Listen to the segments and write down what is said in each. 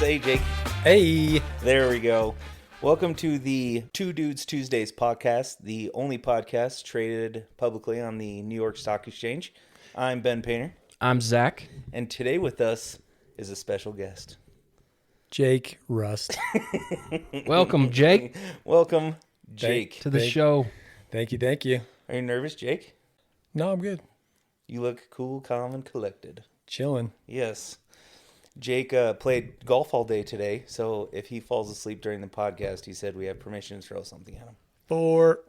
Hey, Jake. Hey. There we go. Welcome to the Two Dudes Tuesdays podcast, the only podcast traded publicly on the New York Stock Exchange. I'm Ben Painter. I'm Zach. And today with us is a special guest. Jake Rust. Welcome, Jake. Welcome, Jake. To the show. Thank you. Are you nervous, Jake? No, I'm good. You look cool, calm, and collected. Chilling. Yes. Jake played golf all day today, so if he falls asleep during the podcast, he said we have permission to throw something at him. 4.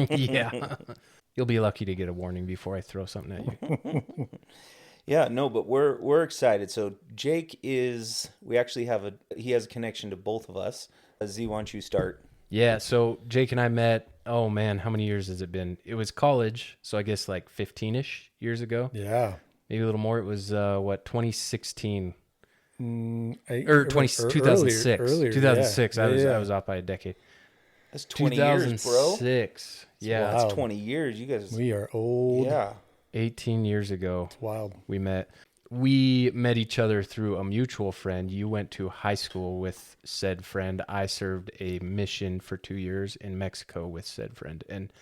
Yeah. You'll be lucky to get a warning before I throw something at you. Yeah, no, but we're excited. So Jake he has a connection to both of us. Z, why don't you start? Yeah, so Jake and I met, oh man, how many years has it been? It was college, so I guess like 15-ish years ago. Yeah. Maybe a little more. It was, 2016? Or 2006. Earlier, 2006. Yeah. I was off by a decade. That's 20 years, bro. 2006. Yeah. That's 20 years. You guys. We are old. Yeah. 18 years ago. It's wild. We met each other through a mutual friend. You went to high school with said friend. I served a mission for 2 years in Mexico with said friend. And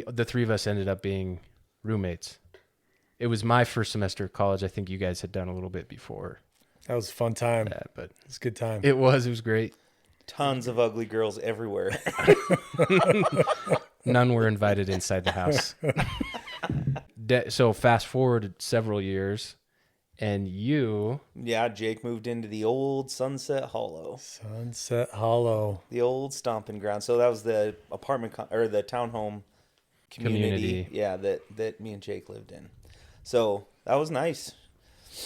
the three of us ended up being roommates. It was my first semester of college. I think you guys had done a little bit before. That was a fun time. That, but it's a good time. It was great. Tons of ugly girls everywhere. None were invited inside the house. So fast forward several years, and you... Yeah, Jake moved into the old Sunset Hollow. Sunset Hollow. The old stomping ground. So that was the apartment or the townhome community. Yeah, that me and Jake lived in. So that was nice.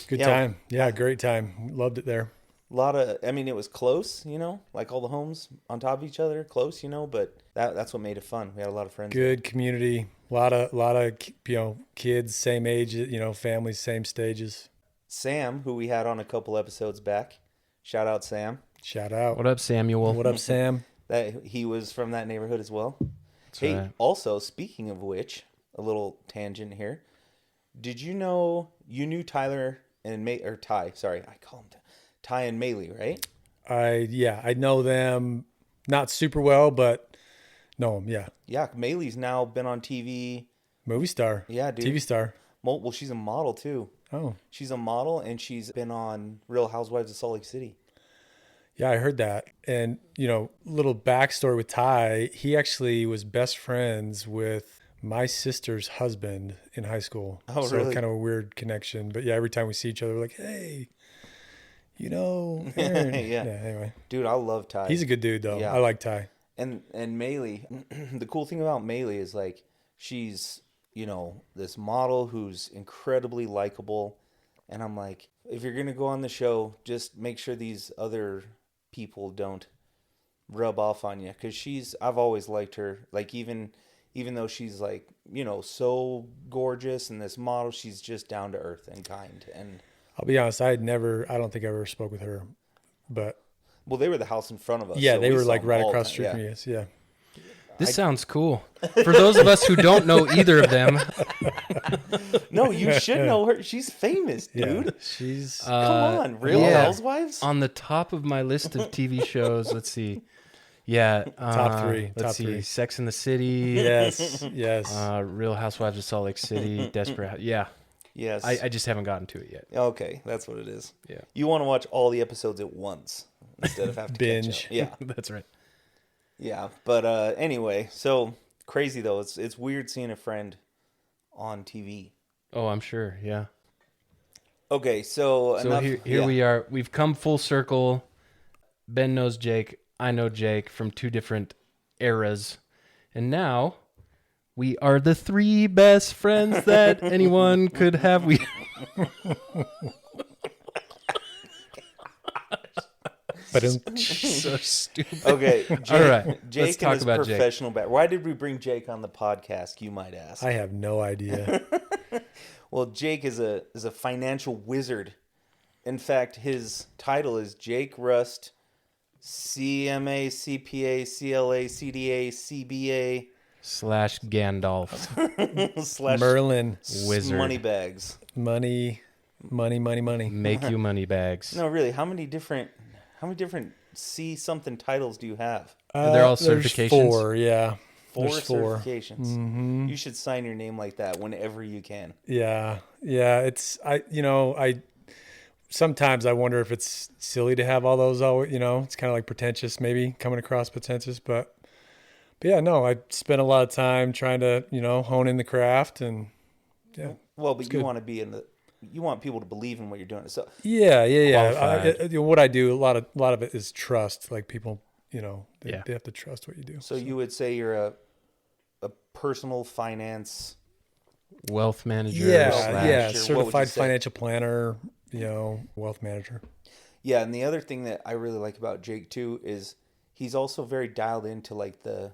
Good time. Yeah, great time. Loved it there. It was close, like all the homes on top of each other, close, but that's what made it fun. We had a lot of friends. Good community. A lot of kids, same age, families, same stages. Sam, who we had on a couple episodes back. Shout out, Sam. Shout out. What up, Samuel? What up, Sam? That he was from that neighborhood as well. That's right. Also, speaking of which, a little tangent here. Did you know you knew Tyler and Ty? Sorry, I call him Ty and Maylee, right? I know them not super well, but know them. Yeah. Yeah, Maylee's now been on TV. Movie star. Yeah, dude. TV star. Well, she's a model too. Oh. She's a model, and she's been on Real Housewives of Salt Lake City. Yeah, I heard that. And, little backstory with Ty, he actually was best friends with my sister's husband in high school. Oh, so really? Kind of a weird connection. But yeah, every time we see each other, we're like, hey, Aaron. Yeah, anyway. Dude, I love Ty. He's a good dude, though. Yeah. I like Ty. And Maylee, the cool thing about Maylee is, like, she's, this model who's incredibly likable. And I'm like, if you're going to go on the show, just make sure these other people don't rub off on you. Because I've always liked her. Like, even though she's like, so gorgeous and this model, she's just down to earth and kind. And I'll be honest, I don't think I ever spoke with her, but. Well, they were the house in front of us. Yeah, so they were like right all across the street time. from us. Yeah. This sounds cool. For those of us who don't know either of them. No, you should know her. She's famous, dude. Yeah, she's. Come on, Real Housewives? On the top of my list of TV shows, let's see. Yeah. Top three. Let's see. Sex in the City. Yes. Real Housewives of Salt Lake City. Desperate. Yeah. Yes. I just haven't gotten to it yet. Okay, that's what it is. Yeah. You want to watch all the episodes at once instead of having to binge. Catch up. Yeah. That's right. Yeah, but anyway, so crazy though. It's weird seeing a friend on TV. Oh, I'm sure. Yeah. Okay, so enough, here we are. We've come full circle. Ben knows Jake. I know Jake from two different eras. And now we are the three best friends that anyone could have. But so stupid. Okay, Jake, all right. Jake Let's talk and his about professional back. Why did we bring Jake on the podcast? You might ask. I have no idea. Well, Jake is a financial wizard. In fact, his title is Jake Rust, CMA, CPA, CLA, CDA, CBA / Gandalf / Merlin. Wizard. Moneybags. Money. Money, money, money. Make you money bags. No, really. How many different see something titles do you have? They're all There's certifications? 4, yeah. Four There's 4. certifications. Mm-hmm. You should sign your name like that whenever you can. Yeah. It's sometimes I wonder if it's silly to have all those. It's kind of like pretentious, maybe coming across pretentious, but yeah, no, I spent a lot of time trying to hone in the craft, and yeah. Well, but you good. want to be you want people to believe in what you're doing. So Yeah. Qualified. What I do, a lot of it is trust. Like people, they have to trust what you do. So you would say you're a personal finance. Wealth manager. Yeah, What would you certified say? financial planner, wealth manager. Yeah, and the other thing that I really like about Jake too is he's also very dialed into like the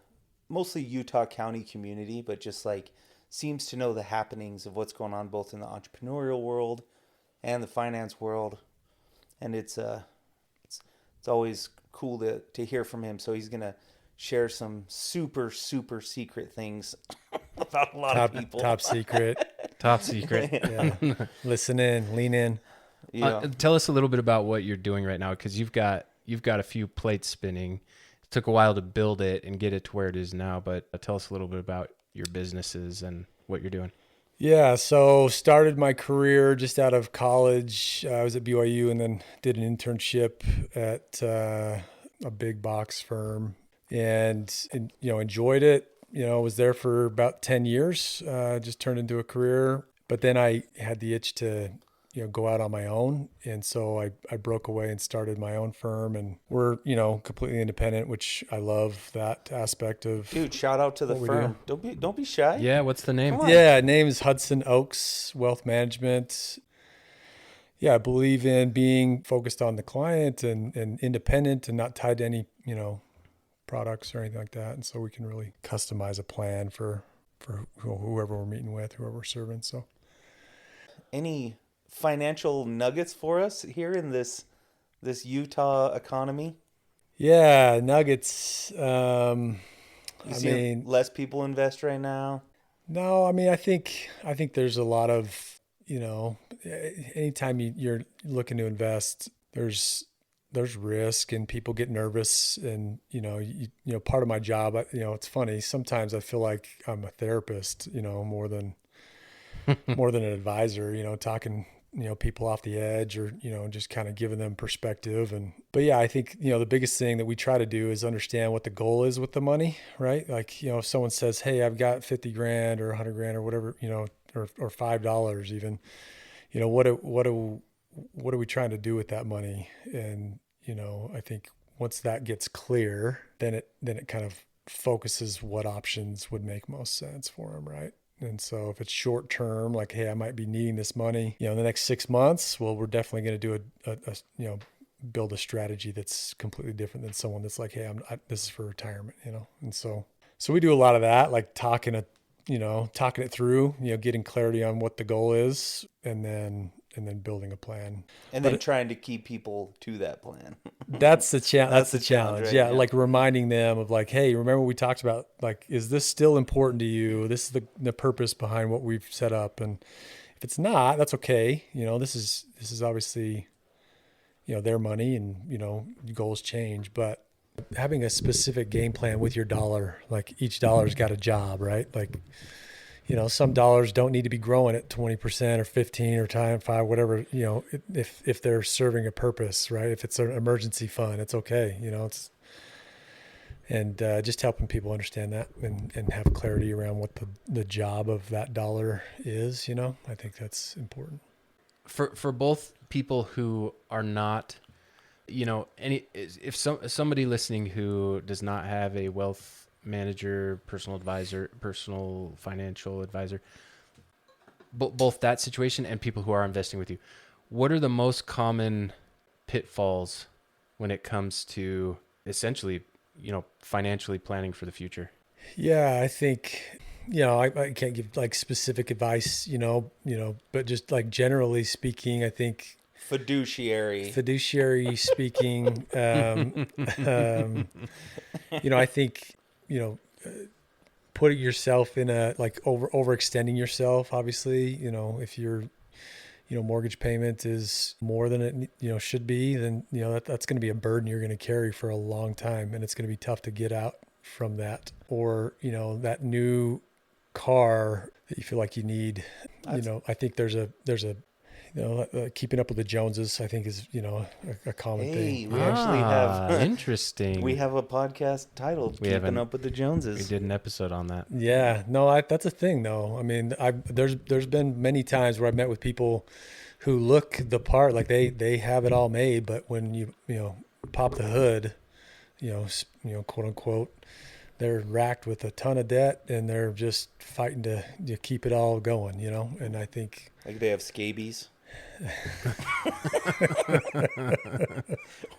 mostly Utah County community, but just like seems to know the happenings of what's going on both in the entrepreneurial world and the finance world. And it's always cool to hear from him. So he's gonna share some super secret things about a lot of people. Top secret. Top secret. Yeah. Listen in, lean in. Tell us a little bit about what you're doing right now, because you've got a few plates spinning. It took a while to build it and get it to where it is now, but tell us a little bit about your businesses and what you're doing. Yeah, so started my career just out of college. I was at BYU and then did an internship at a big box firm, and enjoyed it. Was there for about 10 years. Just turned into a career, but then I had the itch to go out on my own. And so I broke away and started my own firm, and we're, completely independent, which I love that aspect of. Dude, shout out to the firm. Don't be shy. Yeah, what's the name? Yeah, name is Hudson Oaks Wealth Management. Yeah, I believe in being focused on the client and independent and not tied to any, products or anything like that. And so we can really customize a plan for whoever we're meeting with, whoever we're serving. So Any financial nuggets for us here in this Utah economy? Yeah, nuggets. Less people invest right now. No, I think there's a lot of, anytime you're looking to invest, there's risk and people get nervous, and part of my job, it's funny, sometimes I feel like I'm a therapist, more than an advisor, talking people off the edge, or just kind of giving them perspective. But yeah, I think the biggest thing that we try to do is understand what the goal is with the money, right? Like if someone says, hey, I've got 50 grand or 100 grand or whatever, or $5 even, what are we trying to do with that money? And I think once that gets clear, then it kind of focuses what options would make most sense for them, right? And so if it's short term, like, hey, I might be needing this money, in the next 6 months, well, we're definitely going to do build a strategy that's completely different than someone that's like, hey, this is for retirement, And so we do a lot of that, like talking it through, getting clarity on what the goal is, and then building a plan. And then trying to keep people to that plan. That's the challenge. Right? Yeah. Like reminding them of like, hey, remember we talked about, like, is this still important to you? This is the purpose behind what we've set up. And if it's not, that's okay. This is obviously, their money, and, goals change, but having a specific game plan with your dollar, like each dollar's got a job, right? Like, some dollars don't need to be growing at 20% or 15 or 5, whatever, if they're serving a purpose, right? If it's an emergency fund, it's okay. And just helping people understand that and have clarity around what the job of that dollar is, I think that's important. For both people who are not, if somebody listening who does not have a wealth manager, personal advisor, personal financial advisor, both that situation and people who are investing with you, what are the most common pitfalls when it comes to essentially, financially planning for the future? Yeah, I think, I can't give like specific advice, but just like generally speaking, I think Fiduciary speaking, I think, putting yourself in a, like overextending yourself, obviously, if you're mortgage payment is more than it, should be, then, that's going to be a burden you're going to carry for a long time. And it's going to be tough to get out from that. Or, that new car that you feel like you need, I think there's a, keeping up with the Joneses, I think is, a common thing. We actually have interesting. We have a podcast titled "Keeping Up with the Joneses." We did an episode on that. Yeah, no, that's a thing though. I mean, there's been many times where I've met with people who look the part, like they have it all made, but when you pop the hood, quote unquote, they're racked with a ton of debt and they're just fighting to keep it all going, and I think like they have scabies.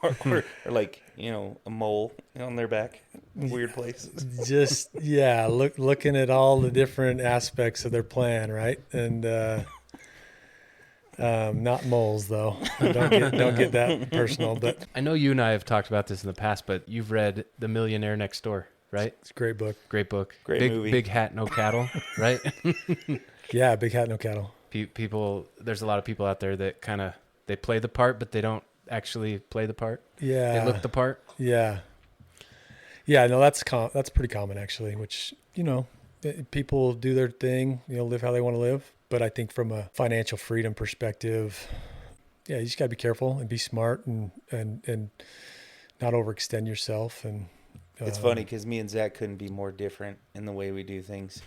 or like a mole on their back, weird places. Just looking at all the different aspects of their plan, right? And not moles though. Don't get that personal. But I know you and I have talked about this in the past, but you've read The Millionaire Next Door, right? It's a great book. Great book. Great movie. Big hat, no cattle, right? Yeah, big hat, no cattle. People, there's a lot of people out there that kind of they play the part, but they don't actually play the part. Yeah, they look the part. Yeah. No, that's pretty common actually. Which people do their thing, live how they want to live. But I think from a financial freedom perspective, you just gotta be careful and be smart and not overextend yourself. And it's funny because me and Zach couldn't be more different in the way we do things.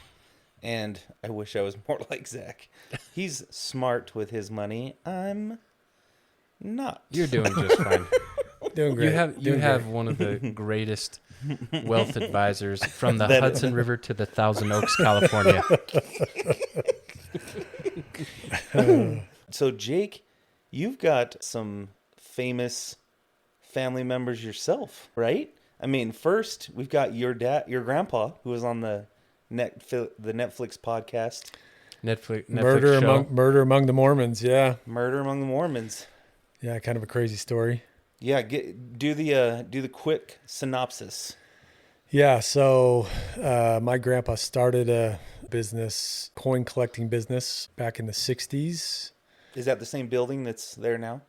And I wish I was more like Zach. He's smart with his money. I'm not. You're doing just fine. Doing great. You have one of the greatest wealth advisors from the Hudson River to the Thousand Oaks, California. So Jake, you've got some famous family members yourself, right? I mean, first we've got your grandpa, who was on the Netflix podcast, Netflix Murder Among the Mormons. Yeah, Murder Among the Mormons. Yeah, kind of a crazy story. Yeah, do the quick synopsis. Yeah, so my grandpa started a coin collecting business back in the 60s. Is that the same building that's there now?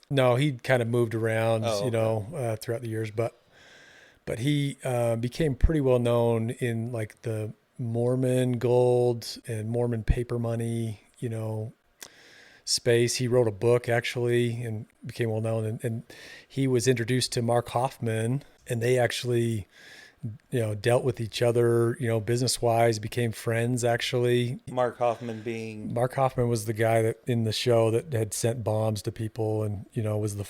No, he kind of moved around, throughout the years, but he became pretty well known in like the Mormon gold and Mormon paper money, space. He wrote a book actually and became well known, and he was introduced to Mark Hoffman, and they actually dealt with each other, business wise, became friends actually. Mark Hoffman was the guy that in the show that had sent bombs to people and, was the,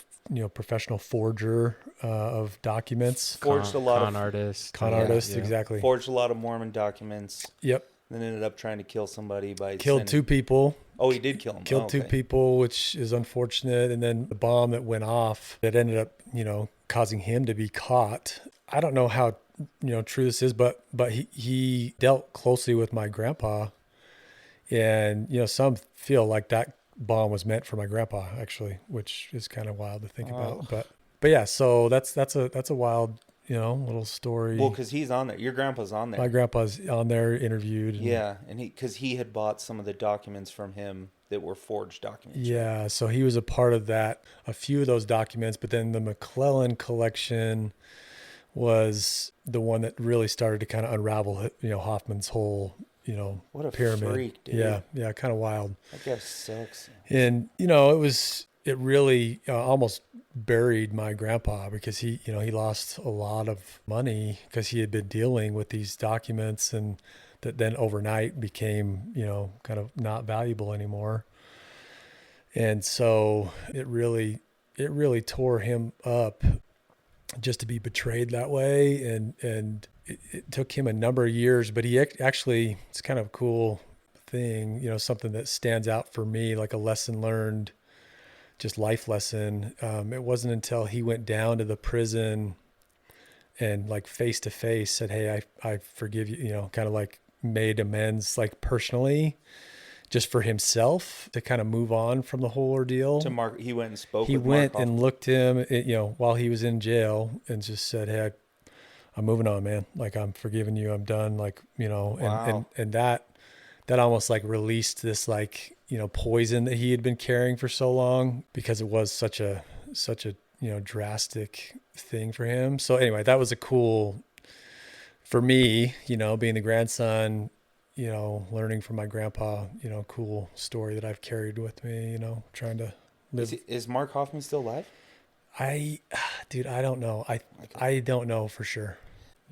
professional forger of documents. Forged a lot of artists. Con artist, exactly. Forged a lot of Mormon documents. Yep. Then ended up trying to kill somebody Killed two people. Oh, he did kill them. Killed two people, which is unfortunate. And then the bomb that went off that ended up, causing him to be caught. I don't know how true this is, but he dealt closely with my grandpa, and some feel like that bomb was meant for my grandpa actually, which is kind of wild to think about. But yeah, so that's a wild little story. Well, because he's on there. Your grandpa's on there. My grandpa's on there interviewed. And because he had bought some of the documents from him that were forged documents. Yeah, so he was a part of that, a few of those documents, but then the McClellan collection was the one that really started to kind of unravel, Hoffman's whole, what a pyramid. Freak, dude. Yeah, kind of wild. That guy sucks. And it really almost buried my grandpa because he lost a lot of money because he had been dealing with these documents, and that then overnight became, kind of not valuable anymore. And so it really tore him up just to be betrayed that way. And it took him a number of years, but he actually, it's kind of a cool thing, something that stands out for me, like a lesson learned, just life lesson. It wasn't until he went down to the prison and like face to face said, "Hey, I forgive you," kind of like made amends, like personally, just for himself to kind of move on from the whole ordeal. To Mark, he went and spoke. He with went Mark and looked him, while he was in jail, and just said, "Hey, I'm moving on, man. Like, I'm forgiving you. I'm done." Like, Wow. and that almost like released this like poison that he had been carrying for so long, because it was such a drastic thing for him. So anyway, that was a cool, for me, being the grandson, learning from my grandpa, cool story that I've carried with me, trying to live. Is Mark Hoffman still alive? Dude, I don't know. I don't know for sure.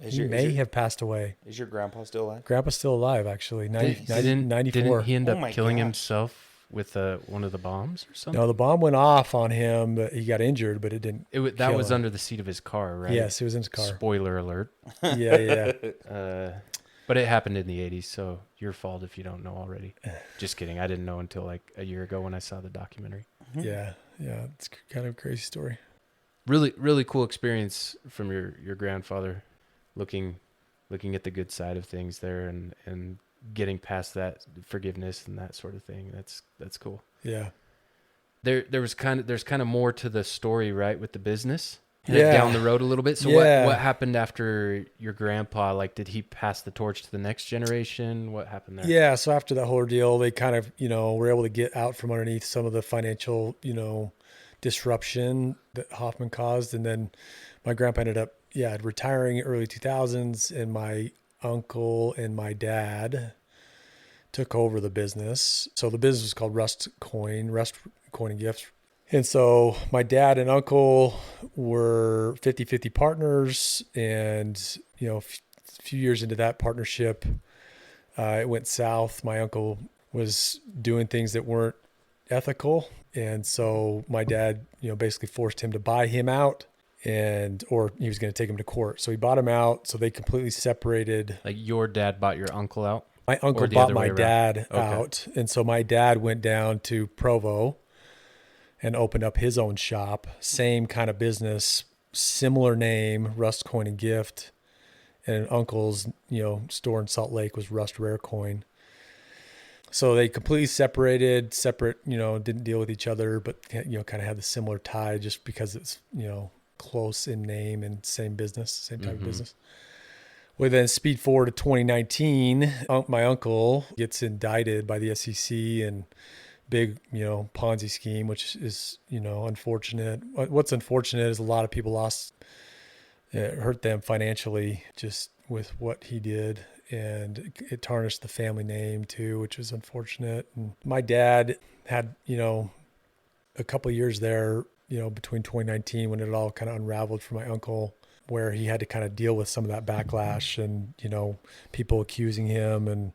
He may have passed away. Is your grandpa still alive? Grandpa's still alive, actually. 94. Didn't he end Oh up my killing gosh. himself with one of the bombs or something? No, the bomb went off on him, but he got injured, but it didn't. That kill was him. under the seat of his car, right? Yes, it was in his car. Spoiler alert. Yeah. But it happened in the 80s, so your fault if you don't know already. Just kidding. I didn't know until like a year ago when I saw the documentary. Yeah. It's kind of a crazy story. Really, really cool experience from your grandfather, looking at the good side of things there and getting past that forgiveness and that sort of thing. That's cool. Yeah. There's kind of more to the story, right, with the business. Yeah. Down the road a little bit. So Yeah. what happened after your grandpa? Like, did he pass the torch to the next generation? What happened there? Yeah. So after that whole ordeal, they kind of, were able to get out from underneath some of the financial, disruption that Hoffman caused. And then my grandpa ended up, retiring early 2000s, and my uncle and my dad took over the business. So the business was called Rust Coin and Gifts. And so my dad and uncle were 50-50 partners. And, a few years into that partnership, it went south. My uncle was doing things that weren't ethical. And so my dad, basically forced him to buy him out, or he was going to take him to court. So he bought him out. So they completely separated. Like your dad bought your uncle out? My uncle bought my dad out. And so my dad went down to Provo and opened up his own shop, same kind of business, similar name, Rust Coin and Gift. And uncle's, store in Salt Lake was Rust Rare Coin. So they completely separate, didn't deal with each other, but, kind of had the similar tie just because it's, close in name and same business, same type of business. Well, then speed forward to 2019, my uncle gets indicted by the SEC and big, Ponzi scheme, which is, unfortunate. What's unfortunate is a lot of people it hurt them financially just with what he did. And it tarnished the family name too, which was unfortunate. And my dad had, a couple of years there, between 2019 when it all kind of unraveled for my uncle, where he had to kind of deal with some of that backlash and, people accusing him and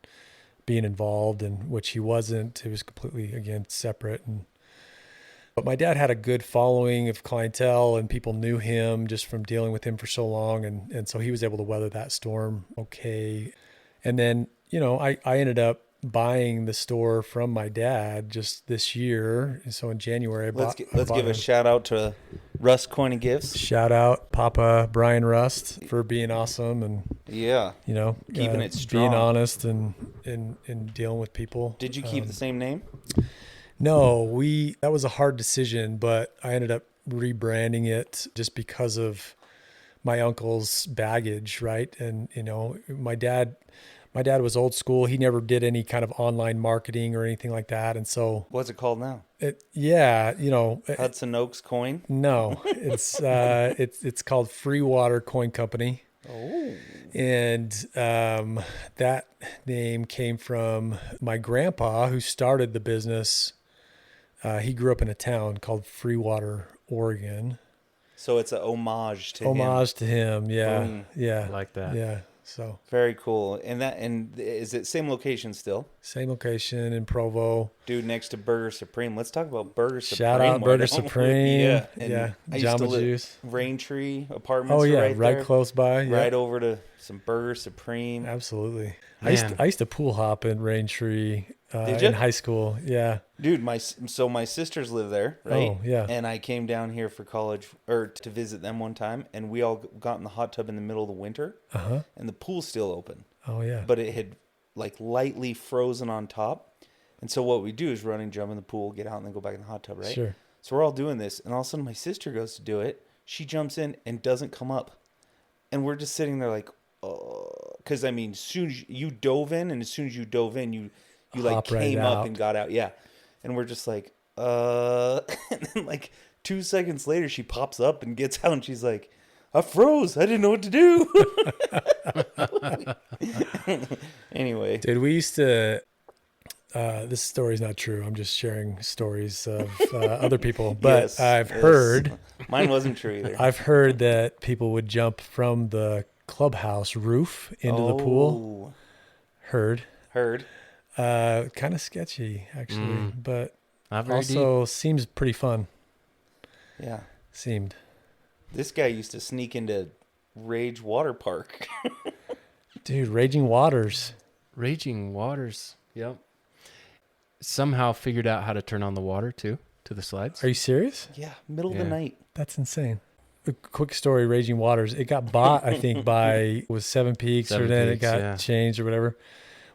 being involved, and which he wasn't. It was completely, again, separate. But my dad had a good following of clientele, and people knew him just from dealing with him for so long. And so he was able to weather that storm okay. And then, I ended up buying the store from my dad just this year. So in January, let's give a shout out to Rust Coin and Gifts. Shout out Papa Brian Rust for being awesome and keeping it strong, being honest and dealing with people. Did you keep the same name? No, that was a hard decision, but I ended up rebranding it just because of my uncle's baggage, right? And my dad was old school. He never did any kind of online marketing or anything like that. And so what's it called now? Hudson Oaks Coin? No, it's called Freewater Coin Company. Oh. And that name came from my grandpa who started the business. He grew up in a town called Freewater, Oregon. So it's an homage to him. Homage to him, yeah. Boom. Yeah. I like that. Yeah. So very cool. And is it same location still? Same location in Provo. Dude, next to Burger Supreme. Let's talk about Burger Supreme. Shout out Burger Supreme. Yeah. I used Jamba to live Juice. Raintree Apartments. Oh yeah, right there. close by. Yeah. Right over to some Burger Supreme. Absolutely. Man. I used to pool hop in Raintree Did you? in high school. Yeah. Dude, my sisters live there, right? Oh, yeah. And I came down here for college or to visit them one time, and we all got in the hot tub in the middle of the winter, and the pool's still open. Oh yeah. But it had like lightly frozen on top, and so what we do is run and jump in the pool, get out, and then go back in the hot tub, right? Sure. So we're all doing this, and all of a sudden my sister goes to do it. She jumps in and doesn't come up, and we're just sitting there like, oh, because as soon as you dove in, and as soon as you dove in, you like Hop right came up out. and got out, yeah. And we're just like, and then like 2 seconds later, she pops up and gets out and she's like, I froze. I didn't know what to do. Anyway. Dude, we used to, this story's not true. I'm just sharing stories of other people, but Yes, I've yes. heard, Mine wasn't true either. I've heard that people would jump from the clubhouse roof into the pool. Heard. Kind of sketchy, actually, but Not very also seems pretty fun. Yeah. Seemed. This guy used to sneak into Rage Water Park. Dude, Raging Waters. Raging Waters. Yep. Somehow figured out how to turn on the water too, to the slides. Are you serious? Yeah, middle of the night. That's insane. A quick story, Raging Waters. It got bought, I think, by, was Seven Peaks, or then it got changed or whatever.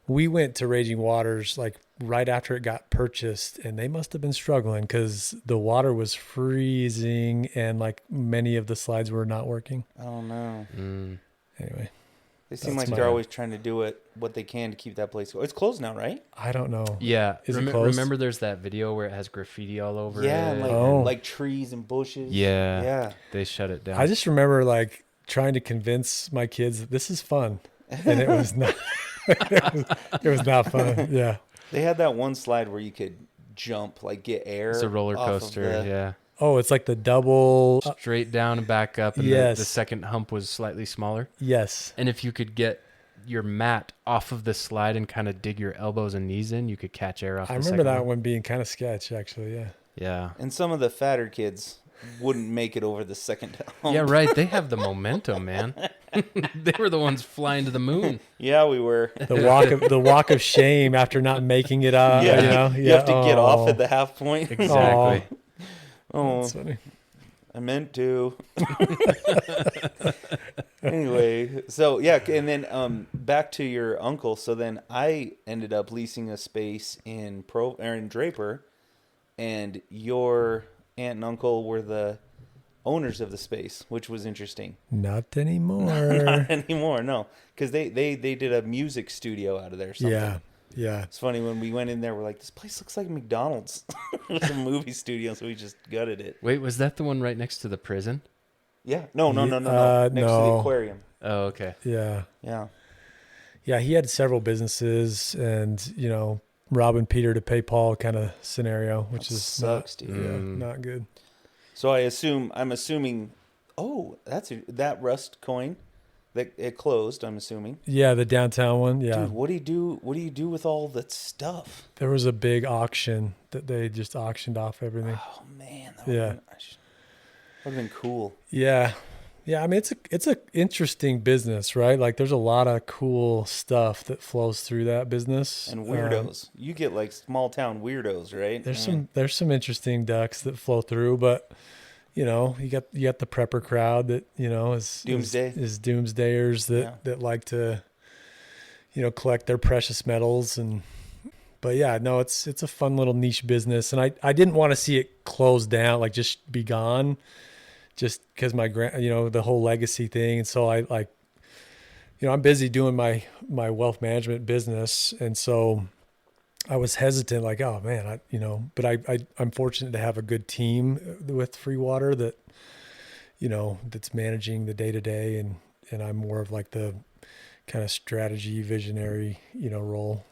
We went to Raging Waters like right after it got purchased, and they must have been struggling because the water was freezing and like many of the slides were not working. Oh, no. Anyway. They seem like they're always trying to do what they can to keep that place going. It's closed now, right? I don't know. Yeah. Is it closed? Remember there's that video where it has graffiti all over Yeah, it? and like trees and bushes. Yeah. They shut it down. I just remember like trying to convince my kids that this is fun. And it was not. It was not fun. Yeah. They had that one slide where you could jump, like get air. It's a roller off of coaster, yeah. Oh, it's like the double. Straight down and back up, and Yes. the second hump was slightly smaller. Yes. And if you could get your mat off of the slide and kind of dig your elbows and knees in, you could catch air off I the remember second that one being kind of sketch, actually. Yeah. Yeah. And some of the fatter kids wouldn't make it over the second hump. Yeah, right. They have the momentum, man. They were the ones flying to the moon. Yeah, we were. The walk of shame after not making it out. Yeah, You know? you have to get off at the half point. Exactly. Oh, That's funny. I meant to. Anyway, so yeah, and then back to your uncle. So then I ended up leasing a space in Draper, and your aunt and uncle were the owners of the space, which was interesting. Not anymore. Not anymore, no, because they did a music studio out of there. Or something. Yeah. Yeah. It's funny when we went in there, we're like, this place looks like McDonald's. It's a movie studio, so we just gutted it. Wait, was that the one right next to the prison? Yeah. No. Next to the aquarium. Oh, okay. Yeah. Yeah. Yeah. He had several businesses and, you know, robbing Peter to pay Paul kind of scenario, which sucks, not, dude. Yeah, not good. So I'm assuming, that Rust coin that it closed, I'm assuming. Yeah. The downtown one. Yeah. Dude, what do you do? What do you do with all that stuff? There was a big auction that they just auctioned off everything. Oh man. That Yeah. would have been cool. Yeah. Yeah. I mean, it's a interesting business, right? Like there's a lot of cool stuff that flows through that business. And weirdos. You get like small town weirdos, right? There's some interesting ducks that flow through, but you know, you got the prepper crowd that, you know, is doomsdayers that like to, you know, collect their precious metals but yeah, no, it's a fun little niche business. And I didn't want to see it close down, like just be gone, just because you know, the whole legacy thing. And so I like, you know, I'm busy doing my wealth management business. And so I was hesitant, like, oh man, but I'm fortunate to have a good team with Freewater that, you know, that's managing the day to day. And I'm more of like the kind of strategy visionary, you know, role.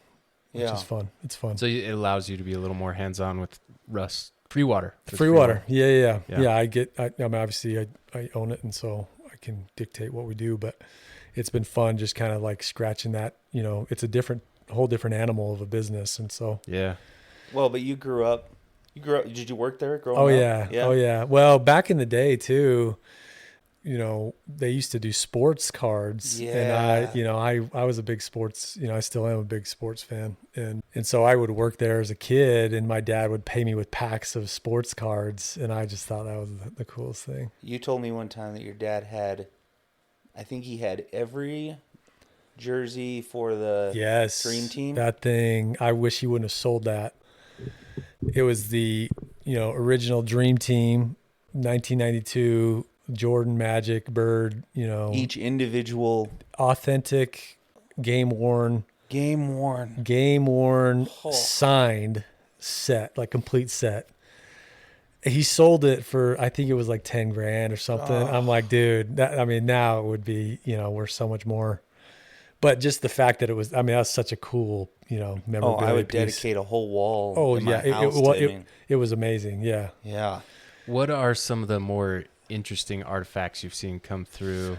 Which is fun. It's fun. So it allows you to be a little more hands-on with Freewater. Freewater. Yeah. I mean, obviously I own it, and so I can dictate what we do, but it's been fun just kind of like scratching that, you know, it's a whole different animal of a business. And so, yeah. Well, but you grew up, did you work there growing up? Yeah. Oh yeah. Well, back in the day too, you know, they used to do sports cards, and I was a big sports, you know, I still am a big sports fan. And so I would work there as a kid, and my dad would pay me with packs of sports cards. And I just thought that was the coolest thing. You told me one time that your dad I think he had every jersey for the Dream Team. That thing. I wish he wouldn't have sold that. It was the, you know, original Dream Team, 1992, Jordan, Magic, Bird, you know. Each individual. Authentic, game worn, Game worn. signed set, like complete set. He sold it for, I think it was like 10 grand or something. I'm like, dude, now it would be, worth so much more. But just the fact that it was, that's such a cool, memorabilia I would piece. dedicate a whole wall Oh in my yeah, house it was amazing. Yeah. Yeah. What are some of the more interesting artifacts you've seen come through,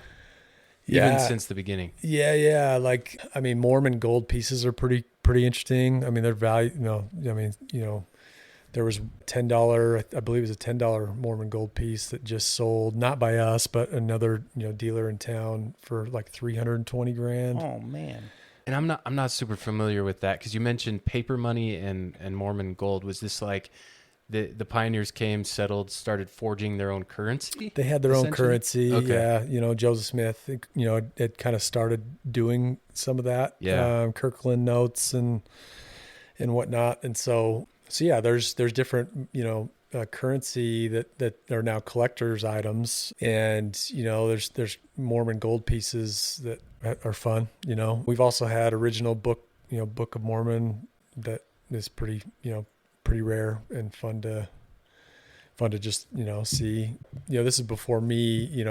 Yeah. even since the beginning? Yeah. Like, Mormon gold pieces are pretty interesting. Their value, there was $10, I believe it was a $10 Mormon gold piece that just sold, not by us, but another, dealer in town for like 320 grand. Oh man. And I'm not super familiar with that, because you mentioned paper money and Mormon gold. Was this like the pioneers came, settled, started forging their own currency? They had their own currency. Okay. Yeah. Joseph Smith, it kind of started doing some of that. Yeah. Kirkland notes and whatnot. And so yeah, there's different, currency that are now collector's items. And, there's Mormon gold pieces that are fun. We've also had original Book of Mormon that is pretty rare and fun to just, see. This is before me,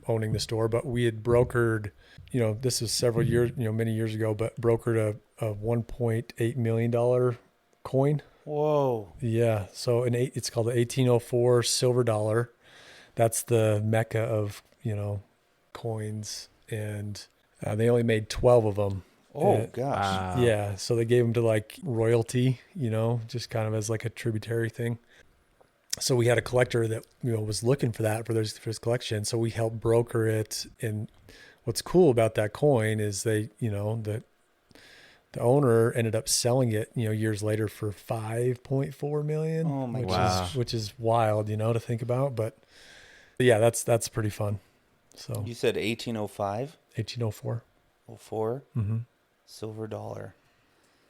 owning the store, but we had brokered, this was several years, many years ago, but brokered a $1.8 million coin. Whoa. Yeah. So it's called the 1804 silver dollar. That's the mecca of, coins. And they only made 12 of them. Oh gosh. Wow. Yeah. So they gave them to like royalty, just kind of as like a tributary thing. So we had a collector that, was looking for that for his collection. So we helped broker it. And what's cool about that coin is they, the owner ended up selling it, years later for $5.4 million. Oh my gosh. Which is wild, to think about. But yeah, that's pretty fun. So You said 1805? 1804. 04? Mm-hmm. Silver dollar.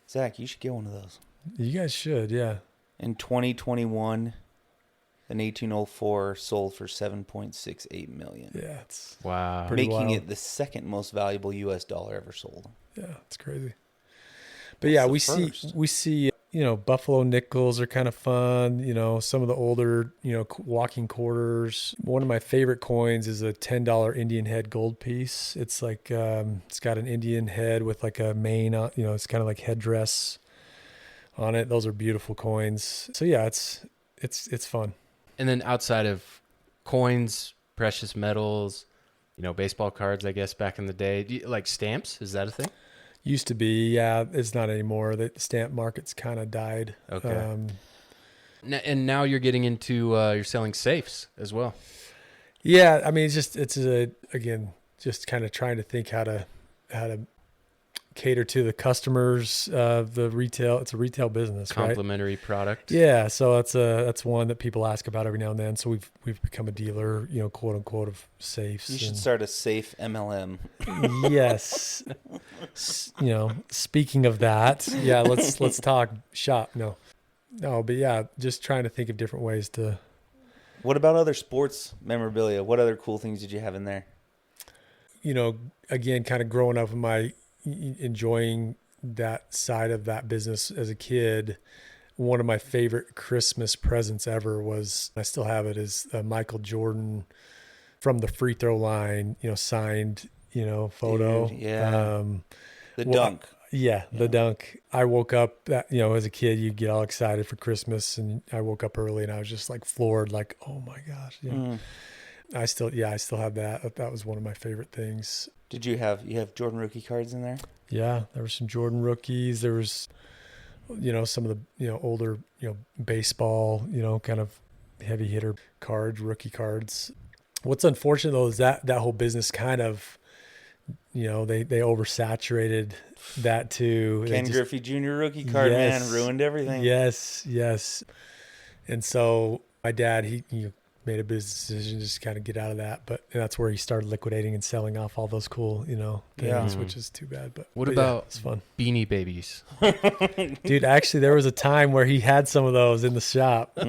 Zach, you should get one of those. You guys should, yeah. In 2021, an 1804 sold for $7.68 million. Yeah, it's Wow. Pretty making wild. it the second most valuable US dollar ever sold. Yeah, it's crazy. But yeah, the we first. see, buffalo nickels are kind of fun. Some of the older, walking quarters. One of my favorite coins is a $10 Indian head gold piece. It's like, it's got an Indian head with like a mane, it's kind of like headdress on it. Those are beautiful coins. So yeah, it's fun. And then outside of coins, precious metals, baseball cards, I guess back in the day, like stamps, is that a thing? Used to be, yeah. It's not anymore. The stamp market's kind of died. Okay. And now you're getting into you're selling safes as well. Yeah, again, just kind of trying to think how to cater to the customers of the retail. It's a retail business, Complementary product. Yeah, so that's one that people ask about every now and then. So we've become a dealer, quote unquote, of safes. You should start a safe MLM. Yes. Speaking of that, yeah, let's talk shop. No, but yeah, just trying to think of different ways to. What about other sports memorabilia? What other cool things did you have in there? Again, kind of growing up in enjoying that side of that business as a kid. One of my favorite Christmas presents ever was, I still have it, is Michael Jordan from the free throw line, signed, photo. Dude, yeah. The dunk. Yeah, the dunk. I woke up that, as a kid, you'd get all excited for Christmas, and I woke up early and I was just like floored, like, oh my gosh. I still have that. That was one of my favorite things. Did you have Jordan rookie cards in there? Yeah, there were some Jordan rookies. There was, some of the, older, baseball, kind of heavy hitter cards, rookie cards. What's unfortunate though is that whole business kind of, they oversaturated that too. Ken Griffey Jr. rookie card, Yes. man, ruined everything. Yes. And so my dad, he made a business decision just to kind of get out of that, but that's where he started liquidating and selling off all those cool, things, which is too bad. But What yeah, about it's fun, Beanie Babies? dude. Actually, there was a time where he had some of those in the shop.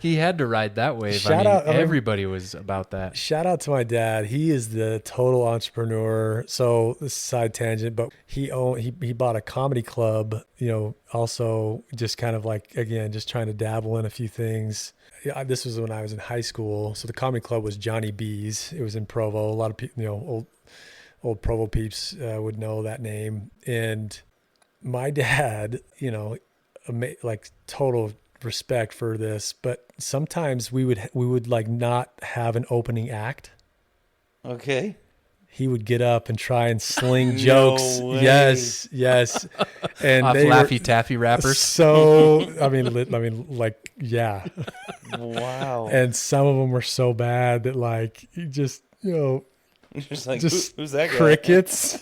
He had to ride that wave. Shout out- everybody was about that. Shout out to my dad. He is the total entrepreneur. So this is a side tangent, but he bought a comedy club, also just kind of like, again, just trying to dabble in a few things. Yeah, this was when I was in high school. So the comedy club was Johnny B's. It was in Provo. A lot of people, old Provo peeps would know that name. And my dad, like total respect for this, but sometimes we would like not have an opening act. Okay. He would get up and try and sling jokes. way. Yes. And Off they Laffy were Taffy rappers. so, like, yeah. Wow. And some of them were so bad that like, you just, Just like, just who's that guy? crickets.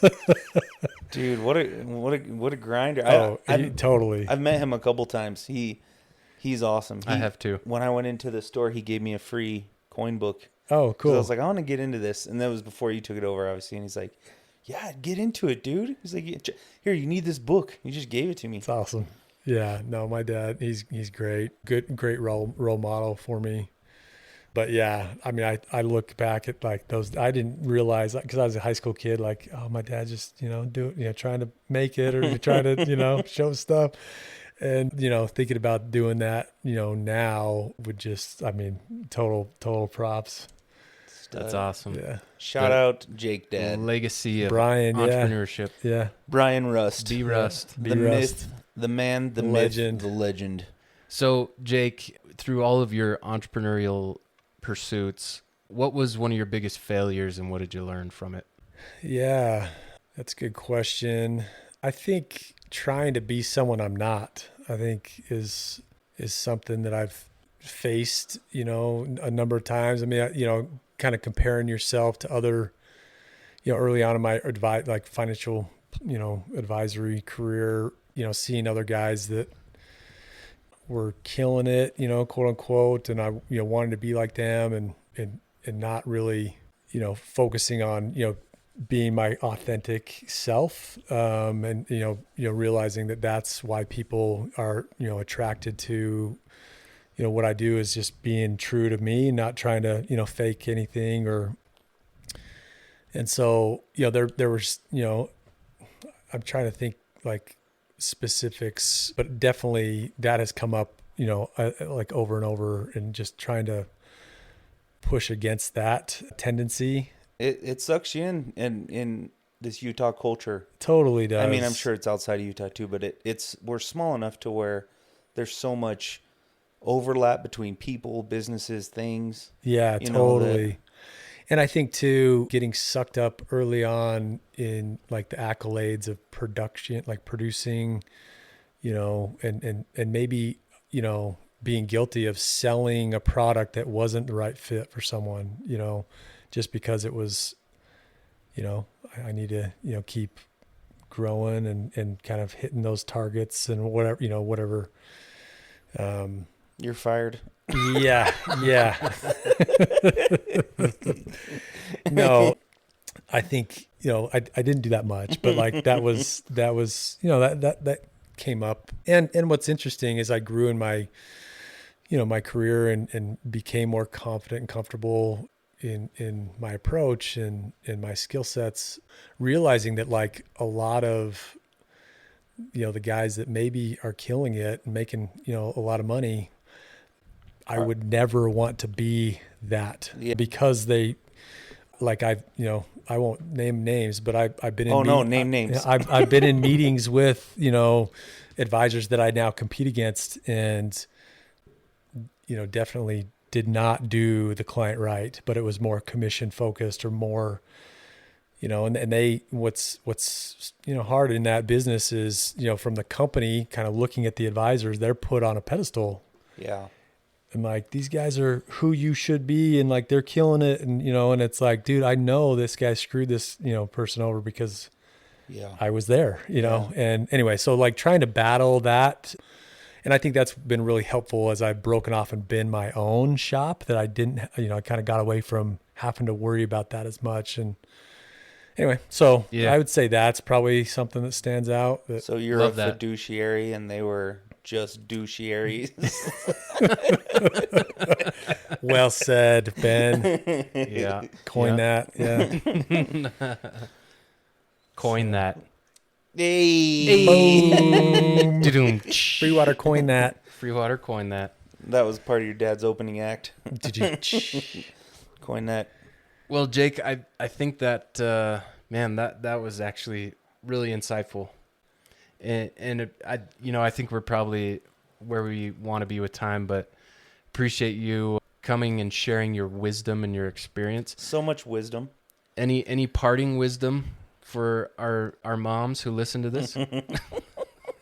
Dude, what a grinder. Totally. I've met him a couple times. He's awesome. I have too. When I went into the store, he gave me a free coin book. Oh, 'Cause cool. I was like, I want to get into this. And that was before you took it over, obviously. And he's like, yeah, get into it, dude. He's like, here, you need this book. He just gave it to me. It's awesome. Yeah, no, my dad, he's great. Great role model for me. But yeah, I mean, I look back at like those, I didn't realize, because I was a high school kid, like, oh, my dad just, trying to make it or trying to, show stuff. And, thinking about doing that, now would just, I mean, total props. That's awesome. Yeah. Shout out Jake Dad. Legacy of Brian, entrepreneurship. Yeah. Brian Rust. B Rust. The myth, the man, the Legend. myth, the legend. So, Jake, through all of your entrepreneurial pursuits, what was one of your biggest failures and what did you learn from it? Yeah, that's a good question. I think trying to be someone I'm not, I think is something that I've faced, a number of times. I mean, kind of comparing yourself to other, early on in my financial, advisory career, seeing other guys that were killing it, quote unquote. And I, wanted to be like them and not really, focusing on, being my authentic self. And, realizing that that's why people are, attracted to, what I do is just being true to me, not trying to, fake anything and so, there was, I'm trying to think like specifics, but definitely that has come up, like over and over, and just trying to push against that tendency. It sucks you in this Utah culture. Totally does. I mean, I'm sure it's outside of Utah too, but we're small enough to where there's so much overlap between people, businesses, things. Yeah, totally. And I think too, getting sucked up early on in like the accolades of production, like producing, and maybe, being guilty of selling a product that wasn't the right fit for someone, just because it was, I need to, keep growing and kind of hitting those targets and whatever. You're fired. Yeah. No, I think, I didn't do that much, but like that was, that came up. And what's interesting is I grew in my, my career and became more confident and comfortable in my approach and in my skill sets, realizing that like a lot of, the guys that maybe are killing it and making, a lot of money, I would never want to be that because they, like I won't name names, but I've been in. Name names. I've been in meetings with, advisors that I now compete against and, definitely did not do the client right, but it was more commission focused or more, and they, what's, hard in that business is, from the company kind of looking at the advisors, they're put on a pedestal. Yeah. And like, these guys are who you should be. And like, they're killing it. And, and it's like, dude, I know this guy screwed this, person over because I was there, and anyway, so like trying to battle that. And I think that's been really helpful as I've broken off and been my own shop, that I didn't, I kind of got away from having to worry about that as much. And anyway, so I would say that's probably something that stands out. So you're Love a that. fiduciary and they were just douchiaries. Well said, Ben. Yeah. Coin that. Yeah. Coin that. Hey. Boom. Doo-doom. Freewater Coin that. Freewater Coin that. That was part of your dad's opening act. Doo-doo. Coin that. Well, Jake, I think that man, that was actually really insightful, and I think we're probably where we want to be with time, but appreciate you coming and sharing your wisdom and your experience. So much wisdom. Any parting wisdom for our moms who listen to this?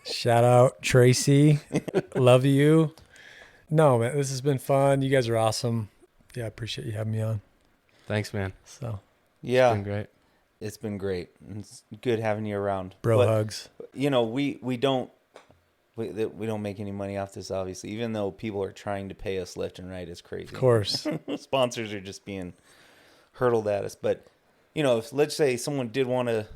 Shout out Tracy. Love you. No, man, this has been fun. You guys are awesome. Yeah, I appreciate you having me on. Thanks, man. So, Yeah. It's been great. It's been great. It's good having you around. bro But, hugs. we don't make any money off this, obviously, even though people are trying to pay us left and right. It's crazy. Of course. Sponsors are just being hurtled at us. But, if let's say someone did want to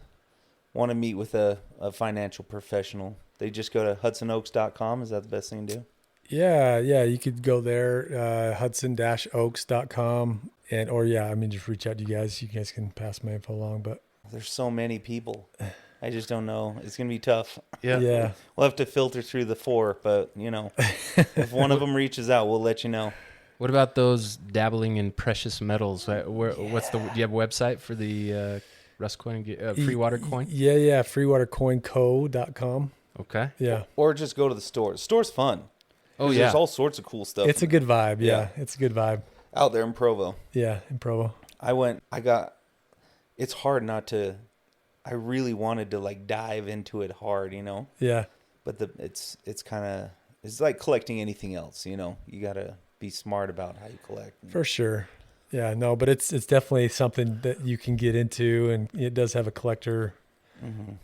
meet with a financial professional, they just go to hudsonoaks.com. Is that the best thing to do? Yeah, you could go there, hudson-oaks.com, just reach out to you guys. You guys can pass my info along, but There's so many people. I just don't know. It's going to be tough. yeah. We'll have to filter through the 4, but, if one of them reaches out, we'll let you know. What about those dabbling in precious metals? Do you have a website for the Rust coin, Freewater coin? Yeah, freewatercoinco.com. Okay. Yeah. Or just go to the store. The store's fun. Oh, yeah. There's all sorts of cool stuff It's a good vibe. Yeah, it's a good vibe. out there in Provo. Yeah, in Provo. It's hard not to, I really wanted to dive into it hard, Yeah. but it's like collecting anything else, you got to be smart about how you collect. For sure. Yeah, no, but it's definitely something that you can get into, and it does have a collector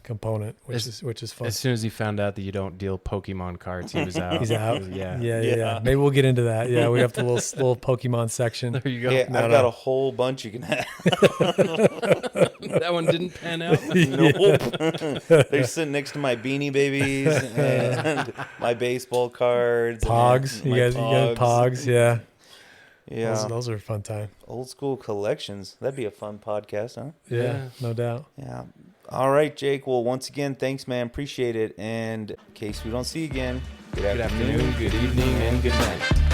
component, which is fun. As soon as he found out that you don't deal Pokemon cards, he was out. He's out. Yeah. Yeah. Maybe we'll get into that. Yeah, we have the little Pokemon section. There you go. Yeah, I've got a whole bunch you can have. That one didn't pan out. Nope. They're sitting next to my Beanie Babies and my baseball cards. Pogs. And You got Pogs. Yeah. Yeah. Those are a fun time. Old school collections. That'd be a fun podcast, huh? Yeah, no doubt. Yeah. All right, Jake. Well, once again, thanks, man. Appreciate it. And in case we don't see you again, good Good afternoon, good evening, and good night.